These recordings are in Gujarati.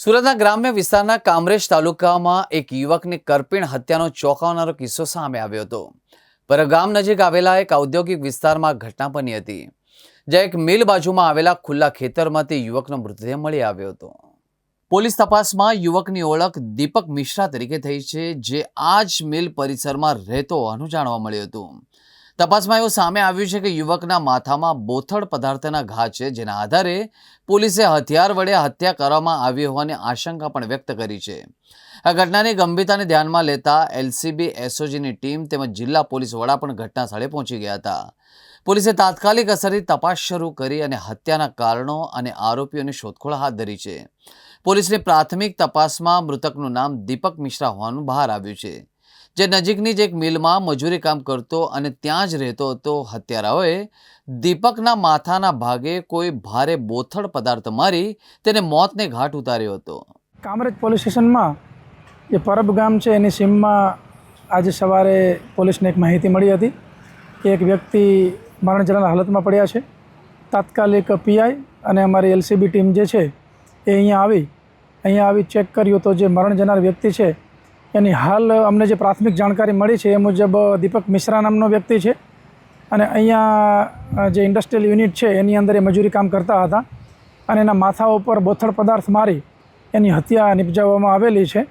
સુરતના ગ્રામ્ય વિસ્તારના કામરેજ તાલુકામાં એક યુવકની કરપીણ હત્યાનો ચોંકાવનારો કિસ્સો સામે આવ્યો હતો। પરગામ નજીક આવેલા એક ઔદ્યોગિક વિસ્તારમાં ઘટના બની હતી, જ્યાં એક મિલ બાજુમાં આવેલા ખુલ્લા ખેતરમાંથી યુવકનો મૃતદેહ મળી આવ્યો હતો। પોલીસ તપાસમાં યુવકની ઓળખ દીપક મિશ્રા તરીકે થઈ છે, જે આ જ મિલ પરિસરમાં રહેતો હોવાનું જાણવા મળ્યું હતું। તપાસમાં એવું સામે આવ્યું છે કે યુવકના માથામાં બોથડ પદાર્થના ઘા છે, જેના આધારે પોલીસે હથિયાર વડે હત્યા કરવામાં આવી હોવાની આશંકા પણ વ્યક્ત કરી છે। આ ઘટનાની ગંભીરતાને ધ્યાનમાં લેતા એલસીબી એસઓજીની ટીમ તેમજ જિલ્લા પોલીસ વડા પણ ઘટના સ્થળે પહોંચી ગયા હતા। પોલીસે તાત્કાલિક અસરથી તપાસ શરૂ કરી અને હત્યાના કારણો અને આરોપીઓની શોધખોળ હાથ ધરી છે। પોલીસની પ્રાથમિક તપાસમાં મૃતકનું નામ દીપક મિશ્રા હોવાનું બહાર આવ્યું છે, જે નજીકની જ એક મિલમાં મજૂરી કામ કરતો અને ત્યાં જ રહેતો હતો। હત્યારાઓએ દીપકના માથાના ભાગે કોઈ ભારે બોથડ પદાર્થ મારી તેને મોતને ઘાટ ઉતાર્યો હતો। કામરેજ પોલીસ સ્ટેશનમાં જે પરબ ગામ છે એની સીમમાં આજે સવારે પોલીસને એક માહિતી મળી હતી કે એક વ્યક્તિ મરણ જનાર હાલતમાં પડ્યા છે। તાત્કાલિક પીઆઈ અને અમારી એલસીબી ટીમ જે છે એ અહીંયા આવી ચેક કર્યું તો જે મરણ જનાર વ્યક્તિ છે એની હાલ અમને જે પ્રાથમિક જાણકારી મળી છે એ મુજબ દીપક મિશ્રા નામનો વ્યક્તિ છે અને અહીંયા જે ઇન્ડસ્ટ્રીયલ યુનિટ છે એની અંદર એ મજૂરી કામ કરતા હતા અને એના માથા ઉપર બોથડ પદાર્થ મારી એની હત્યા નિપજાવવામાં આવેલી છે।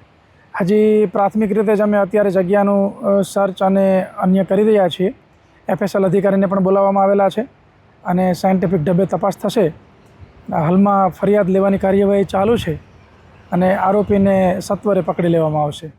હજી પ્રાથમિક રીતે જ અમે અત્યારે જગ્યાનું સર્ચ અને અન્ય કરી રહ્યા છીએ। એફએસએલ અધિકારીને પણ બોલાવવામાં આવેલા છે અને સાયન્ટિફિક ઢબે તપાસ થશે। હાલમાં ફરિયાદ લેવાની કાર્યવાહી ચાલુ છે અને આરોપીને સત્વરે પકડી લેવામાં આવશે।